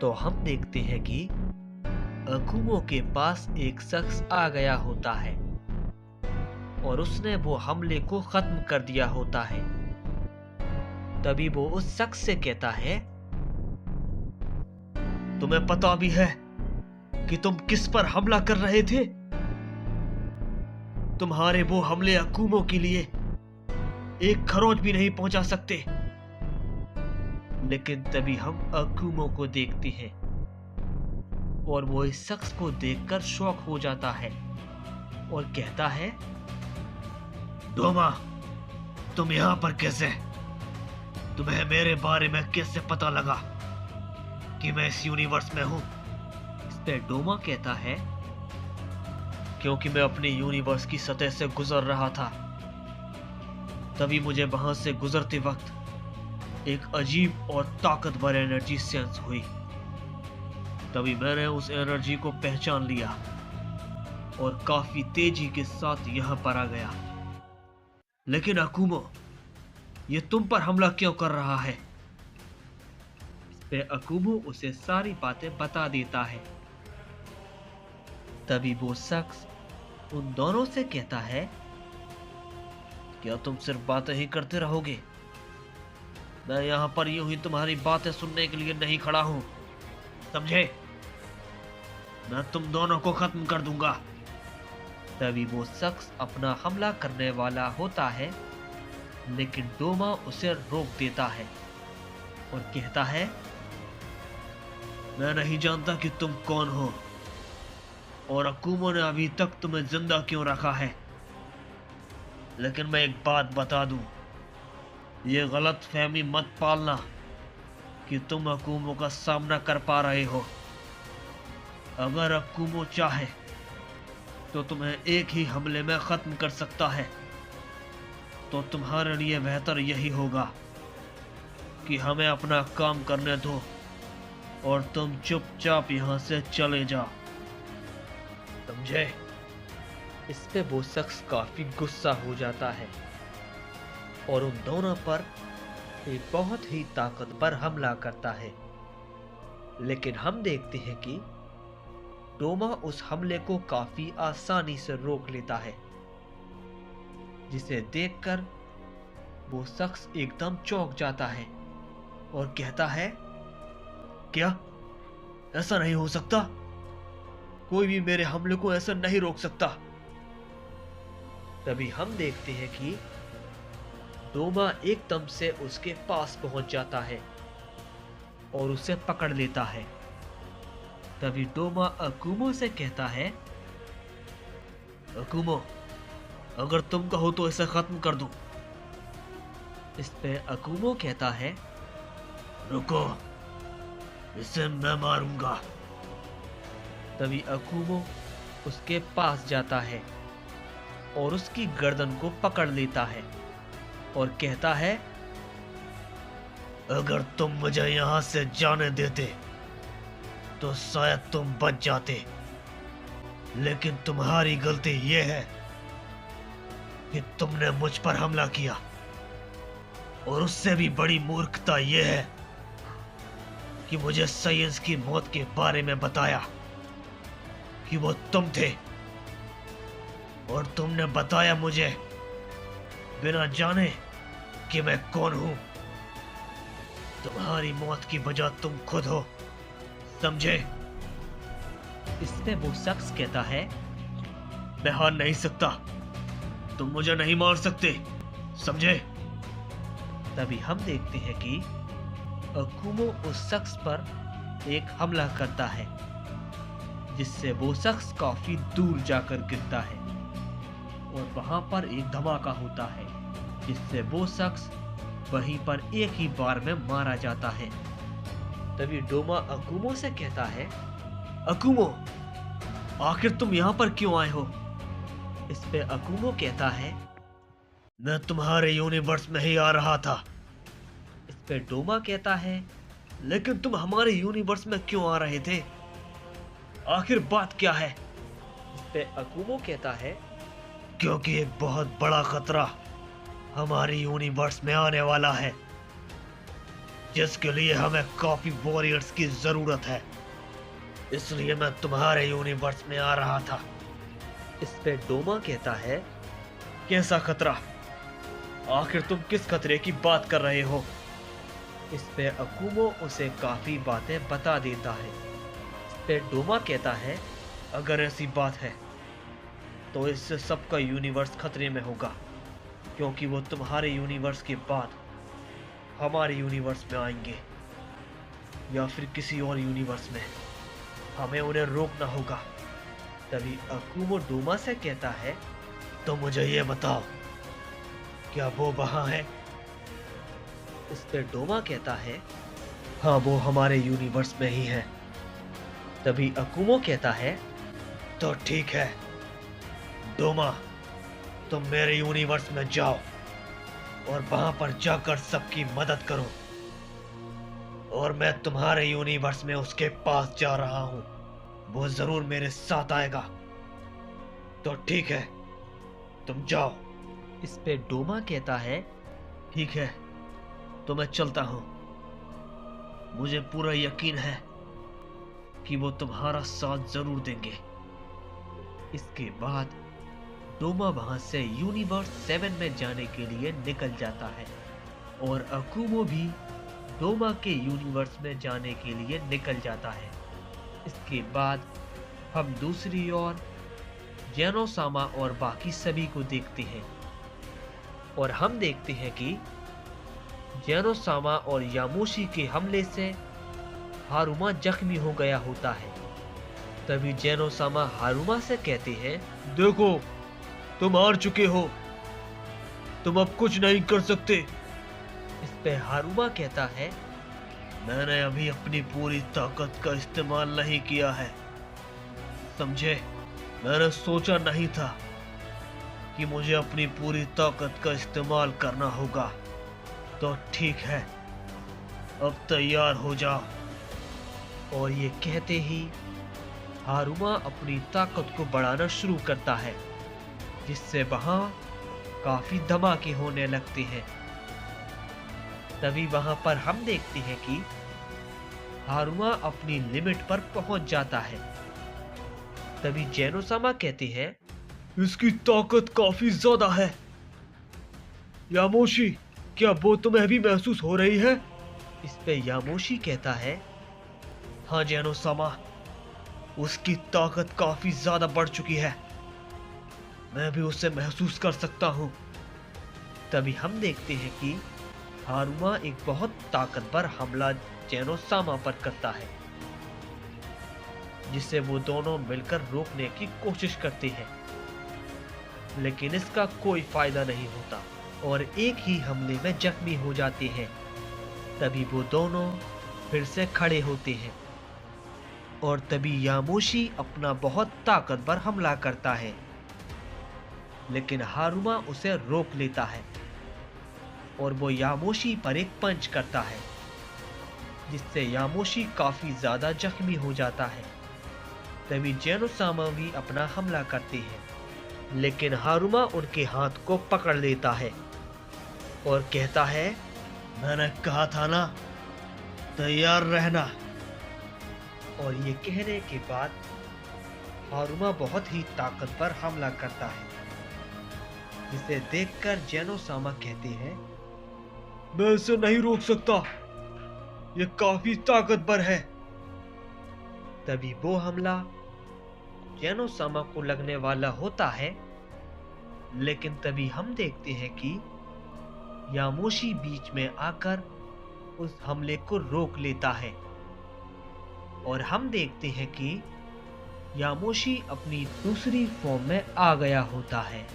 तो हम देखते हैं कि अकुमो के पास एक शख्स आ गया होता है और उसने वो हमले को खत्म कर दिया होता है। तभी वो उस शख्स से कहता है, तुम्हें पता भी है कि तुम किस पर हमला कर रहे थे? तुम्हारे वो हमले अकुमो के लिए एक खरोच भी नहीं पहुंचा सकते। लेकिन तभी हम अकुमो को देखते हैं और वो इस शख्स को देखकर शॉक हो जाता है और कहता है, डोमा, तुम यहाँ पर कैसे? तुम्हें मेरे बारे में कैसे पता लगा कि मैं इस यूनिवर्स में हूँ? इस पे डोमा कहता है, क्योंकि मैं अपने यूनिवर्स की सतह से गुजर रहा था। तभी मुझे वहां से गुजरते वक्त एक अजीब और ताकतवर एनर्जी सेंस हुई। तभी मैंने उस एनर्जी को पहचान लिया और काफी तेजी के साथ यहां पर आ गया। लेकिन अकुमो, ये तुम पर हमला क्यों कर रहा है? इस पे अकुमो उसे सारी बातें बता देता है। तभी वो शख्स उन दोनों से कहता है, क्या तुम सिर्फ बातें ही करते रहोगे? मैं यहां पर यूं ही तुम्हारी बातें सुनने के लिए नहीं खड़ा हूं, समझे? मैं तुम दोनों को खत्म कर दूंगा। तभी वो शख्स अपना हमला करने वाला होता है, लेकिन डोमा उसे रोक देता है और कहता है, मैं नहीं जानता कि तुम कौन हो और अकुमो ने अभी तक तुम्हें जिंदा क्यों रखा है। लेकिन मैं एक बात बता दूं, ये गलत फहमी मत पालना कि तुम अकुमो का सामना कर पा रहे हो। अगर अकुमो चाहे तो तुम्हें एक ही हमले में खत्म कर सकता है। तो तुम्हारे लिए बेहतर यही होगा कि हमें अपना काम करने दो और तुम चुपचाप यहां से चले जाओ, समझे? इस पे वो शख्स काफी गुस्सा हो जाता है और उन दोनों पर एक बहुत ही ताकतवर हमला करता है। लेकिन हम देखते हैं कि डोमा उस हमले को काफी आसानी से रोक लेता है, जिसे देखकर वो शख्स एकदम चौंक जाता है और कहता है, क्या? ऐसा नहीं हो सकता। कोई भी मेरे हमले को ऐसा नहीं रोक सकता। तभी हम देखते हैं कि डोमा एकदम से उसके पास पहुंच जाता है और उसे पकड़ लेता है। तभी डोमा अकुमो से कहता है, अकुमो, अगर तुम कहो तो इसे खत्म कर दूं। इस पे अकुमो कहता है, रुको, इसे मैं मारूंगा। तभी अकुमो उसके पास जाता है और उसकी गर्दन को पकड़ लेता है और कहता है, अगर तुम मुझे यहां से जाने देते तो शायद तुम बच जाते। लेकिन तुम्हारी गलती यह है कि तुमने मुझ पर हमला किया, और उससे भी बड़ी मूर्खता यह है कि मुझे साइंस की मौत के बारे में बताया कि वो तुम थे, और तुमने बताया मुझे बिना जाने कि मैं कौन हूं। तुम्हारी मौत की वजह तुम खुद हो, समझे? इस पे वो शख्स कहता है, मैं हार नहीं सकता। तुम मुझे नहीं मार सकते, समझे? तभी हम देखते हैं कि अकुमो उस शख्स पर एक हमला करता है, जिससे वो शख्स काफी दूर जाकर गिरता है और वहां पर एक धमाका होता है, जिससे वो शख्स वहीं पर एक ही बार में मारा जाता है। तभी डोमा अकुमो से कहता है, अकुमो, आखिर तुम यहां पर क्यों आए हो? इस पे अकुमो कहता है, मैं तुम्हारे यूनिवर्स में ही आ रहा था। इस पे डोमा कहता है, लेकिन तुम हमारे यूनिवर्स में क्यों आ रहे थे? आखिर बात क्या है? इस पे अकुमो कहता है, क्योंकि एक बहुत बड़ा खतरा हमारे यूनिवर्स में आने वाला है, जिसके लिए हमें काफी वॉरियर्स की जरूरत है। इसलिए मैं तुम्हारे यूनिवर्स में आ रहा था। इस पे डोमा कहता है, कैसा खतरा? आखिर तुम किस खतरे की बात कर रहे हो? इस पे अकुमो उसे काफी बातें बता देता है। इस पे डोमा कहता है, अगर ऐसी बात है तो इससे सबका यूनिवर्स खतरे में होगा, क्योंकि वो तुम्हारे यूनिवर्स के बाद हमारे यूनिवर्स में आएंगे या फिर किसी और यूनिवर्स में। हमें उन्हें रोकना होगा। तभी अकुमो डोमा से कहता है, तो मुझे ये बताओ, क्या वो वहां है? इस पे डोमा कहता है, हाँ वो हमारे यूनिवर्स में ही है। तभी अकुमो कहता है, तो ठीक है डोमा, तुम मेरे यूनिवर्स में जाओ और वहां पर जाकर सबकी मदद करो। और मैं तुम्हारे यूनिवर्स में उसके पास जा रहा हूं, वो जरूर मेरे साथ आएगा। तो ठीक है, तुम जाओ। इस पे डोमा कहता है, ठीक है तो मैं चलता हूं। मुझे पूरा यकीन है कि वो तुम्हारा साथ जरूर देंगे। इसके बाद डोमा वहां से यूनिवर्स 7 में जाने के लिए निकल जाता है और अकुमो भी डोमा के यूनिवर्स में जाने के लिए निकल जाता है। इसके बाद हम दूसरी ओर जेनोसामा और बाकी सभी को देखते हैं और हम देखते हैं कि जेनोसामा और यामोशी के हमले से हारुमा जख्मी हो गया होता है। तभी जेनोसामा हारुमा से कहते हैं, देखो तुम हार चुके हो, तुम अब कुछ नहीं कर सकते। इस पे हारुमा कहता है, मैंने अभी अपनी पूरी ताकत का इस्तेमाल नहीं किया है, समझे? मैंने सोचा नहीं था कि मुझे अपनी पूरी ताकत का इस्तेमाल करना होगा। तो ठीक है, अब तैयार हो जाओ। और ये कहते ही हारुमा अपनी ताकत को बढ़ाना शुरू करता है, जिससे वहां काफी धमाके होने लगते हैं। तभी वहां पर हम देखते हैं कि हारुमा अपनी लिमिट पर पहुंच जाता है। तभी जेनोसामा कहते हैं, इसकी ताकत काफी ज्यादा है। यामोशी, क्या वो तुम्हें भी महसूस हो रही है? इस पे यामोशी कहता है, हाँ जेनोसामा, उसकी ताकत काफी ज्यादा बढ़ चुकी है, मैं भी उसे महसूस कर सकता हूँ। तभी हम देखते हैं कि हारुमा एक बहुत ताकतवर हमला जेनोसामा पर करता है, जिसे वो दोनों मिलकर रोकने की कोशिश करते हैं, लेकिन इसका कोई फायदा नहीं होता और एक ही हमले में जख्मी हो जाते हैं। तभी वो दोनों फिर से खड़े होते हैं और तभी यामोशी अपना बहुत ताकतवर हमला करता है, लेकिन हारुमा उसे रोक लेता है और वो यामोशी पर एक पंच करता है, जिससे यामोशी काफी ज्यादा जख्मी हो जाता है। तभी जेनोसामा भी अपना हमला करते हैं, लेकिन हारुमा उनके हाथ को पकड़ लेता है और कहता है, मैंने कहा था ना, तैयार रहना। और ये कहने के बाद हारुमा बहुत ही ताकतवर हमला करता है, जिसे देखकर जेनोसामा कहते हैं, मैं इसे नहीं रोक सकता, ये काफी ताकतवर है। तभी वो हमला जेनोसामा को लगने वाला होता है, लेकिन तभी हम देखते हैं कि यामोशी बीच में आकर उस हमले को रोक लेता है और हम देखते हैं कि यामोशी अपनी दूसरी फॉर्म में आ गया होता है।